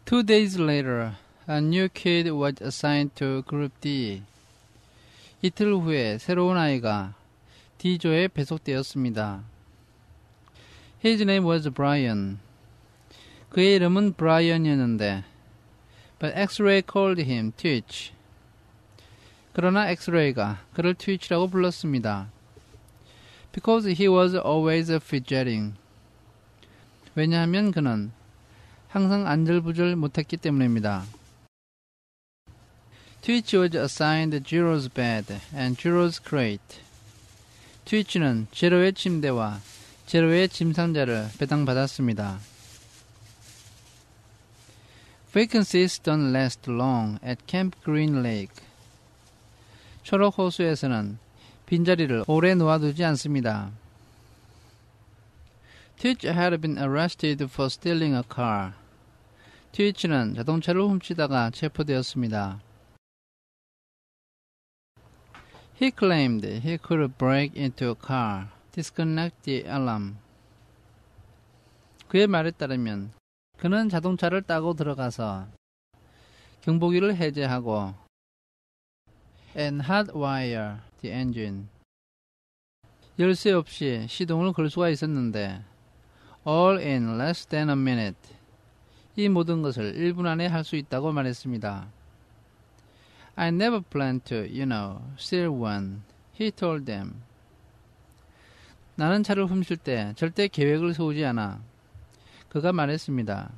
2 days later, a new kid was assigned to Group D. 이틀 후에 새로운 아이가 D조에 배속되었습니다. His name was Brian. 그의 이름은 브라이언이었는데 But X-ray called him Twitch. 그러나 엑스레이가 그를 트위치라고 불렀습니다. Because he was always fidgeting. 왜냐하면 그는 항상 안절부절 못했기 때문입니다. Twitch was assigned Jiro's bed and Jiro's crate. 트위치는 제로의 침대와 제로의 짐상자를 배당받았습니다. Vacancies don't last long at Camp Green Lake. 초록 호수에서는 빈자리를 오래 놓아두지 않습니다. Twitch had been arrested for stealing a car. 트위치는 자동차를 훔치다가 체포되었습니다. He claimed he could break into a car, disconnect the alarm. 그의 말에 따르면 그는 자동차를 따고 들어가서 경보기를 해제하고 and hotwire the engine. 열쇠 없이 시동을 걸 수가 있었는데 all in less than a minute. 이 모든 것을 1분 안에 할 수 있다고 말했습니다. I never planned to, steal one, he told them. 나는 차를 훔칠 때 절대 계획을 세우지 않아. 그가 말했습니다.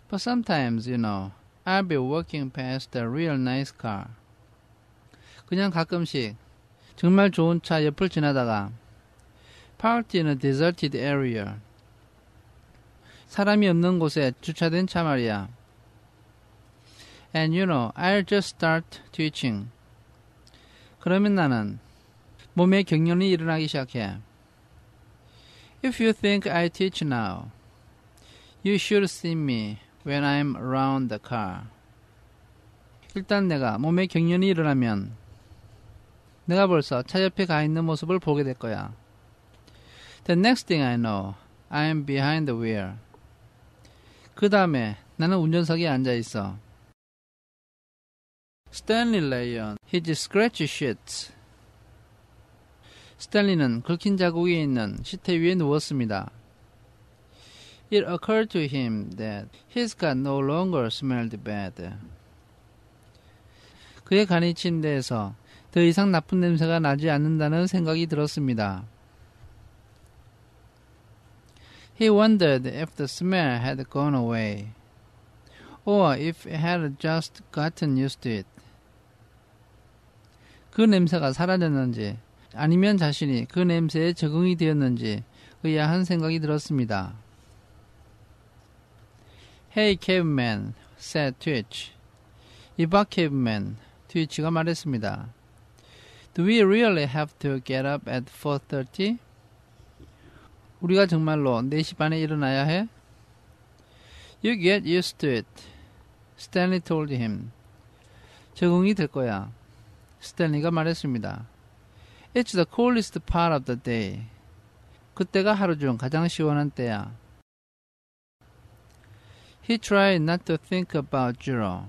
But sometimes, I'll be walking past a real nice car. 그냥 가끔씩 정말 좋은 차 옆을 지나다가 parked in a deserted area. 사람이 없는 곳에 주차된 차 말이야. And I'll just start twitching. 그러면 나는 몸에 경련이 일어나기 시작해. If you think I twitch now, you should see me when I'm around the car. 일단 내가 몸에 경련이 일어나면 내가 벌써 차 옆에 가 있는 모습을 보게 될 거야. The next thing I know, I'm behind the wheel. 그 다음에 나는 운전석에 앉아 있어. Stanley lay on his scratchy sheets. 스탠리는 긁힌 자국이 있는 시트 위에 누웠습니다. It occurred to him that his gut no longer smelled bad. 그의 간이 침대에서 더 이상 나쁜 냄새가 나지 않는다는 생각이 들었습니다. He wondered if the smell had gone away, or if he had just gotten used to it. 그 냄새가 사라졌는지 아니면 자신이 그 냄새에 적응이 되었는지 의아한 생각이 들었습니다. Hey caveman, said Twitch. 이봐 caveman, 트위치가 말했습니다. Do we really have to get up at 4:30? 우리가 정말로 4시 반에 일어나야 해? You get used to it, Stanley told him. 적응이 될 거야. 스탠리가 말했습니다. It's the coolest part of the day. 그때가 하루 중 가장 시원한 때야. He tried not to think about Jiro.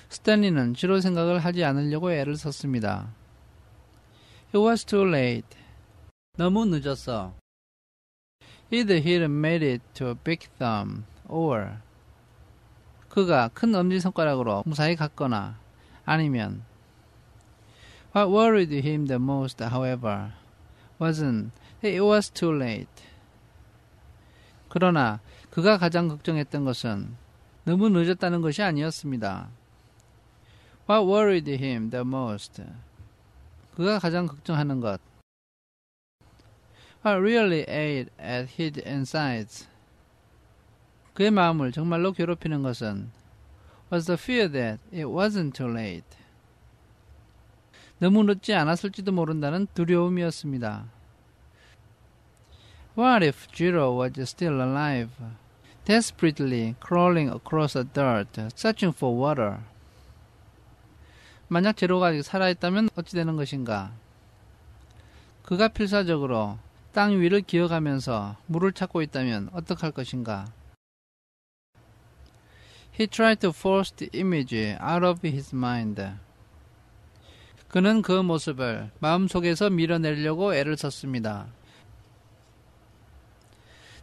스탠리는 지로 생각을 하지 않으려고 애를 썼습니다. It was too late. 너무 늦었어. Either he'd made it to a big thumb, or 그가 큰 엄지손가락으로 무사히 갔거나 아니면 What worried him the most, however, wasn't that it was too late. 그러나 그가 가장 걱정했던 것은 너무 늦었다는 것이 아니었습니다. What worried him the most? 그가 가장 걱정하는 것. What really ate at his insides? 그의 마음을 정말로 괴롭히는 것은 was the fear that it wasn't too late. 너무 늦지 않았을지도 모른다는 두려움이었습니다. What if Jiro was still alive, desperately crawling across the dirt, searching for water? 만약 제로가 아직 살아있다면 어찌 되는 것인가? 그가 필사적으로 땅 위를 기어가면서 물을 찾고 있다면 어떡할 것인가? He tried to force the image out of his mind. 그는 그 모습을 마음속에서 밀어내려고 애를 썼습니다.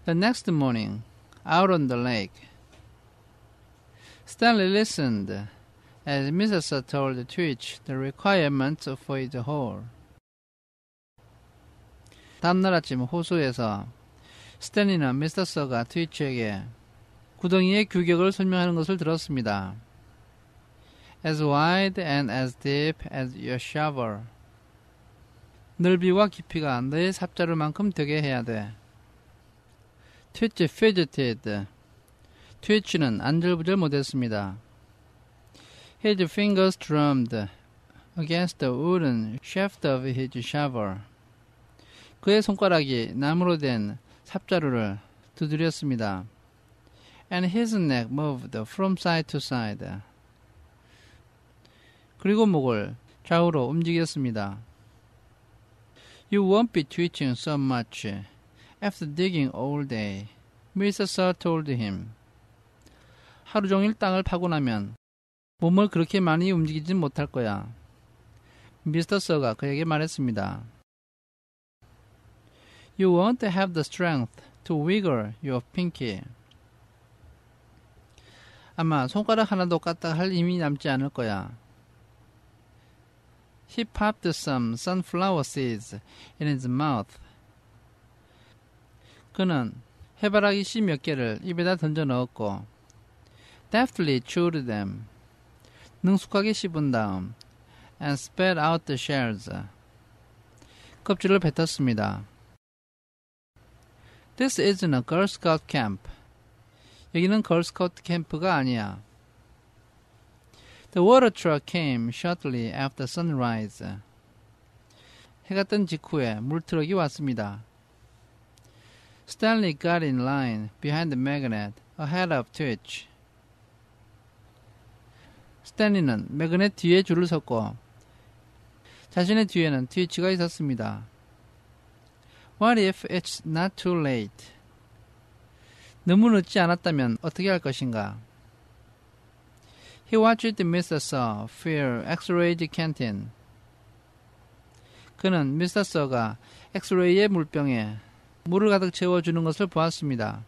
The next morning, out on the lake, Stanley listened as Mrs. told Twitch the requirements for his hole. 다음날 아침 호수에서 스탠리는 미스터서가 트위치에게 구덩이의 규격을 설명하는 것을 들었습니다. As wide and as deep as your shovel. 넓이와 깊이가 너의 삽자루만큼 되게 해야 돼. 트위치 fidgeted. 트위치는 안절부절 못했습니다. His fingers drummed against the wooden shaft of his shovel. 그의 손가락이 나무로 된 삽자루를 두드렸습니다. And his neck moved from side to side. 그리고 목을 좌우로 움직였습니다. You won't be twitching so much after digging all day, Mr. Sir told him. 하루 종일 땅을 파고 나면 몸을 그렇게 많이 움직이진 못할 거야. 미스터 서가 그에게 말했습니다. You won't have the strength to wiggle your pinky. 아마 손가락 하나도 까딱할 힘이 남지 않을 거야. He popped some sunflower seeds in his mouth. 그는 해바라기 씨 몇 개를 입에다 던져 넣었고 deftly chewed them. 능숙하게 씹은 다음 and spat out the shells. 껍질을 뱉었습니다. This isn't a Girl Scout camp. 여기는 걸스카우트 캠프가 아니야. The water truck came shortly after sunrise. 해가 뜬 직후에 물트럭이 왔습니다. Stanley got in line behind the magnet ahead of Twitch. 스탠리는 매그넷 뒤에 줄을 섰고 자신의 뒤에는 트위치가 있었습니다. What if it's not too late? 너무 늦지 않았다면 어떻게 할 것인가? He watched Mr. Saw fill X-ray canteen. 그는 미스터 Saw가 엑스레이의 물병에 물을 가득 채워주는 것을 보았습니다.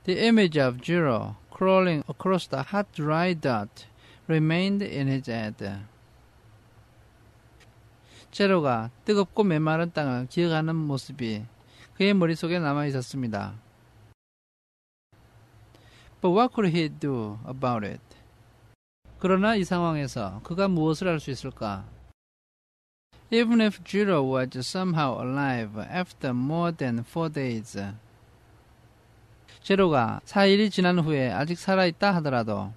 The image of Jiro crawling across the hot dry dot remained in his head. 제로가 뜨겁고 메마른 땅을 기어가는 모습이 그의 머릿속에 남아 있었습니다. But what could he do about it? 그러나 이 상황에서 그가 무엇을 할 수 있을까? Even if Jiro was somehow alive after more than 4 days. 제로가 4일이 지난 후에 아직 살아있다 하더라도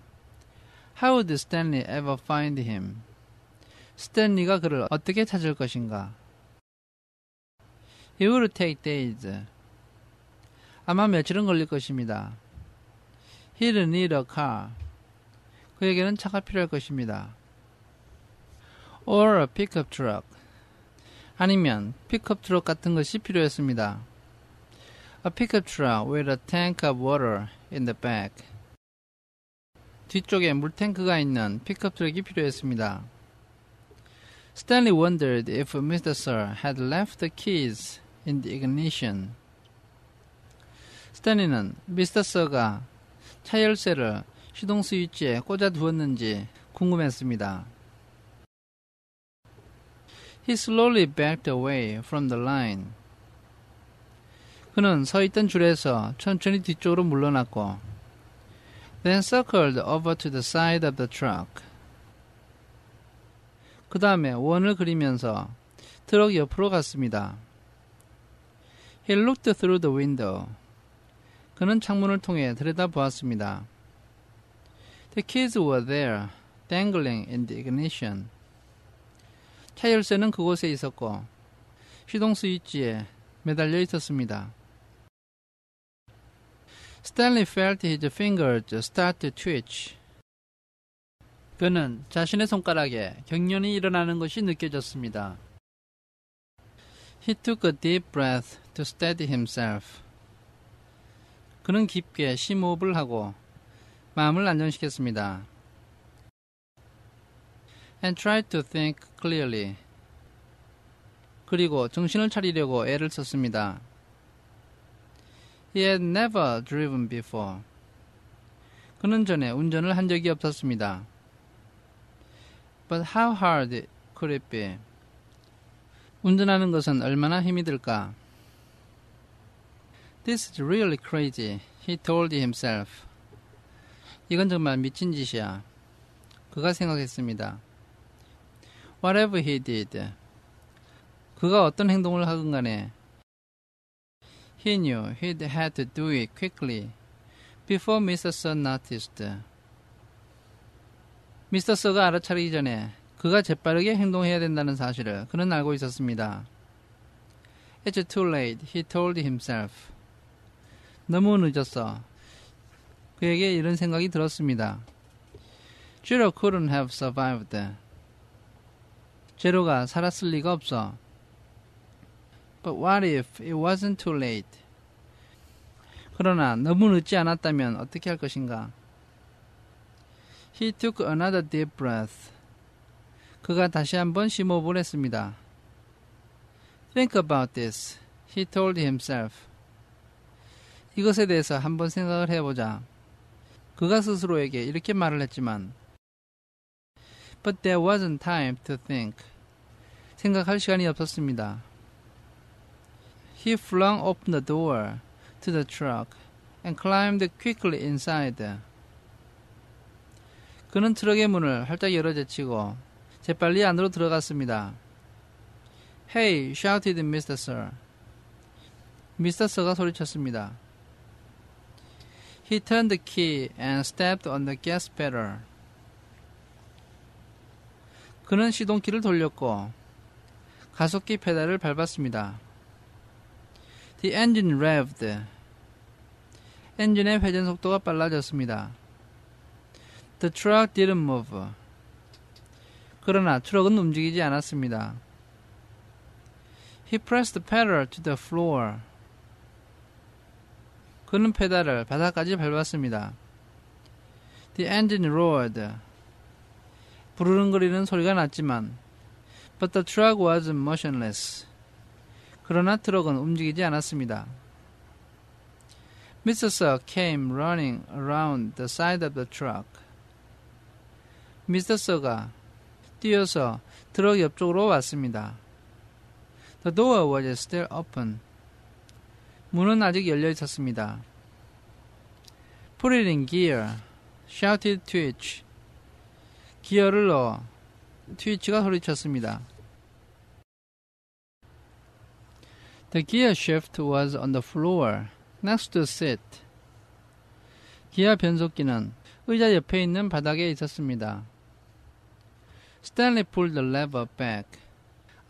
How would Stanley ever find him? 스탠리가 그를 어떻게 찾을 것인가? It would take days. 아마 며칠은 걸릴 것입니다. He'd need a car. 그에게는 차가 필요할 것입니다. Or a pickup truck. 아니면 픽업 트럭 같은 것이 필요했습니다. A pickup truck with a tank of water in the back. 뒤쪽에 물탱크가 있는 픽업 트럭이 필요했습니다. Stanley wondered if Mr. Sir had left the keys in the ignition. 스탠리는 미스터 서가 차 열쇠를 시동 스위치에 꽂아 두었는지 궁금했습니다. He slowly backed away from the line. 그는 서 있던 줄에서 천천히 뒤쪽으로 물러났고 then circled over to the side of the truck. 그 다음에 원을 그리면서 트럭 옆으로 갔습니다. He looked through the window. 그는 창문을 통해 들여다보았습니다. The keys were there, dangling in the ignition. 차 열쇠는 그곳에 있었고 시동 스위치에 매달려 있었습니다. Stanley felt his fingers start to twitch. 그는 자신의 손가락에 경련이 일어나는 것이 느껴졌습니다. He took a deep breath to steady himself. 그는 깊게 심호흡을 하고 마음을 안정시켰습니다. And tried to think clearly. 그리고 정신을 차리려고 애를 썼습니다. He had never driven before. 그는 전에 운전을 한 적이 없었습니다. But how hard could it be? 운전하는 것은 얼마나 힘이 들까? This is really crazy, he told himself. 이건 정말 미친 짓이야. 그가 생각했습니다. Whatever he did. 그가 어떤 행동을 하건 간에 He knew he'd had to do it quickly before Mr. Sir noticed. 미스터 서가 알아차리기 전에 그가 재빠르게 행동해야 된다는 사실을 그는 알고 있었습니다. It's too late, he told himself. 너무 늦었어. 그에게 이런 생각이 들었습니다. Jiro couldn't have survived. 제로가 살았을 리가 없어. But what if it wasn't too late? 그러나 너무 늦지 않았다면 어떻게 할 것인가? He took another deep breath. 그가 다시 한번 심호흡을 했습니다. Think about this, he told himself. 이것에 대해서 한번 생각을 해보자. 그가 스스로에게 이렇게 말을 했지만 But there wasn't time to think. 생각할 시간이 없었습니다. He flung open the door to the truck and climbed quickly inside. 그는 트럭의 문을 활짝 열어제치고 재빨리 안으로 들어갔습니다. Hey, shouted Mr. Sir. 미스터 Sir가 소리쳤습니다. He turned the key and stepped on the gas pedal. 그는 시동키를 돌렸고 가속기 페달을 밟았습니다. The engine revved. 엔진의 회전 속도가 빨라졌습니다. The truck didn't move. 그러나 트럭은 움직이지 않았습니다. He pressed the pedal to the floor. 그는 페달을 바닥까지 밟았습니다. The engine roared. 부르릉거리는 소리가 났지만 But the truck was motionless. 그러나 트럭은 움직이지 않았습니다. Mr. Sir came running around the side of the truck. 미스터 Sir가 뛰어서 트럭 옆쪽으로 왔습니다. The door was still open. 문은 아직 열려 있었습니다. Put it in gear, shouted Twitch. 기어를 넣어. 트위치가 소리쳤습니다. The gear shift was on the floor, next to the seat. 기아 변속기는 의자 옆에 있는 바닥에 있었습니다. Stanley pulled the lever back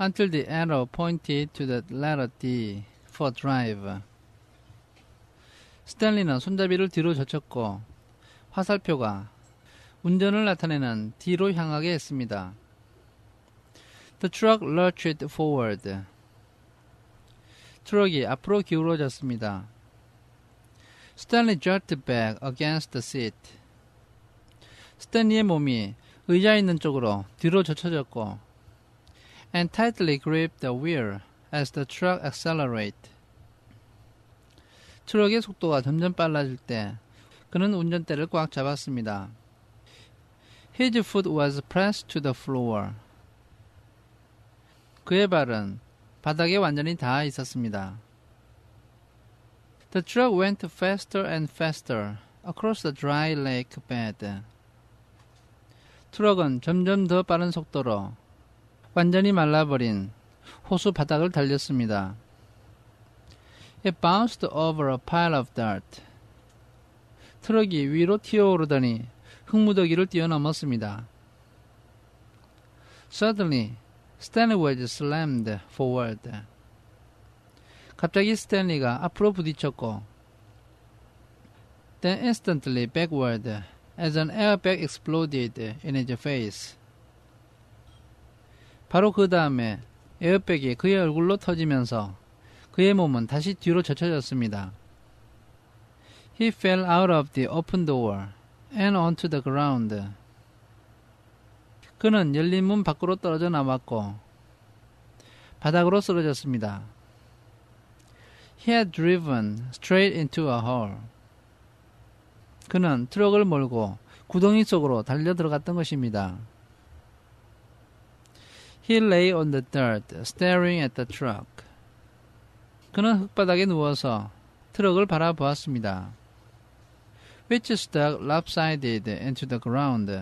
until the arrow pointed to the letter D for drive. 스탠리는 손잡이를 뒤로 젖혔고 화살표가 운전을 나타내는 D로 향하게 했습니다. The truck lurched forward. 트럭이 앞으로 기울어졌습니다. Stanley jerked back against the seat. 스탠리의 몸이 의자에 있는 쪽으로 뒤로 젖혀졌고 and tightly gripped the wheel as the truck accelerated. 트럭의 속도가 점점 빨라질 때 그는 운전대를 꽉 잡았습니다. His foot was pressed to the floor. 그의 발은 바닥에 완전히 닿아 있었습니다. The truck went faster and faster across the dry lake bed. 트럭은 점점 더 빠른 속도로 완전히 말라버린 호수 바닥을 달렸습니다. It bounced over a pile of dirt. 트럭이 위로 튀어오르더니 흙무더기를 뛰어넘었습니다. Suddenly, Stanley was slammed forward. 갑자기 스탠리가 앞으로 부딪혔고 then instantly backward as an airbag exploded in his face. 바로 그 다음에 에어백이 그의 얼굴로 터지면서 그의 몸은 다시 뒤로 젖혀졌습니다. He fell out of the open door and onto the ground. 그는 열린 문 밖으로 떨어져 나왔고 바닥으로 쓰러졌습니다. He had driven straight into a hole. 그는 트럭을 몰고 구덩이 속으로 달려 들어갔던 것입니다. He lay on the dirt, staring at the truck. 그는 흙바닥에 누워서 트럭을 바라보았습니다. Which stuck lopsided into the ground.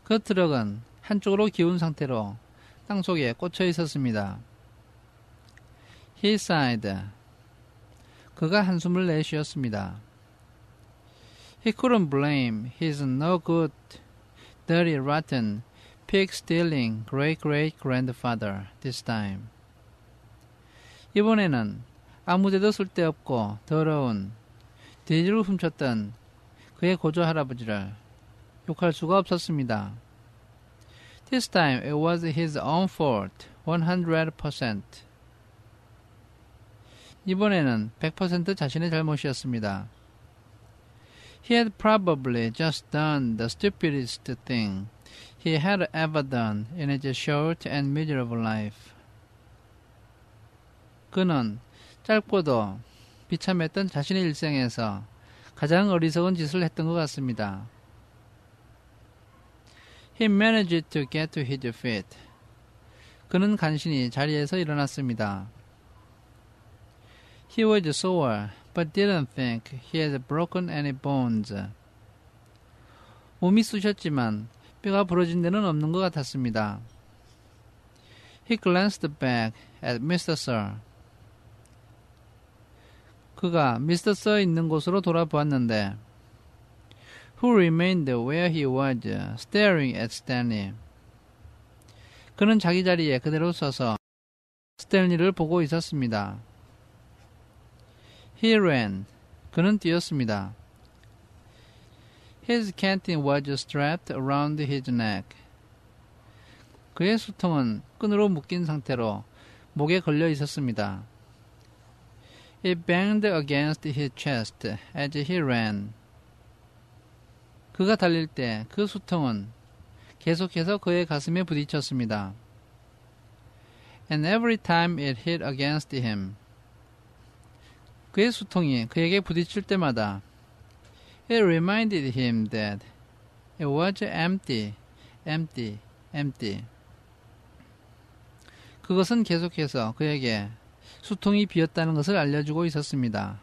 그 트럭은 한쪽으로 기운 상태로 땅속에 꽂혀 있었습니다. He sighed. 그가 한숨을 내쉬었습니다. He couldn't blame his no good, dirty, rotten, pig-stealing great-great-grandfather this time. 이번에는 아무데도 쓸데없고 더러운 돼지를 훔쳤던 그의 고조 할아버지를 욕할 수가 없었습니다. This time it was his own fault, 100%. 이번에는 100% 자신의 잘못이었습니다. He had probably just done the stupidest thing he had ever done in his short and miserable life. 그는 짧고도 비참했던 자신의 일생에서 가장 어리석은 짓을 했던 것 같습니다. He managed to get to his feet. 그는 간신히 자리에서 일어났습니다. He was sore, but didn't think he had broken any bones. 몸이 쑤셨지만 뼈가 부러진 데는 없는 것 같았습니다. He glanced back at Mr. Sir. 그가 Mr. Sir 있는 곳으로 돌아보았는데 who remained where he was, staring at Stanley. 그는 자기 자리에 그대로 서서 스탠리를 보고 있었습니다. He ran. 그는 뛰었습니다. His canteen was strapped around his neck. 그의 수통은 끈으로 묶인 상태로 목에 걸려 있었습니다. It banged against his chest as he ran. 그가 달릴 때 그 수통은 계속해서 그의 가슴에 부딪혔습니다. And every time it hit against him. 그의 수통이 그에게 부딪힐 때마다 it reminded him that it was empty, empty, empty. 그것은 계속해서 그에게 수통이 비었다는 것을 알려주고 있었습니다.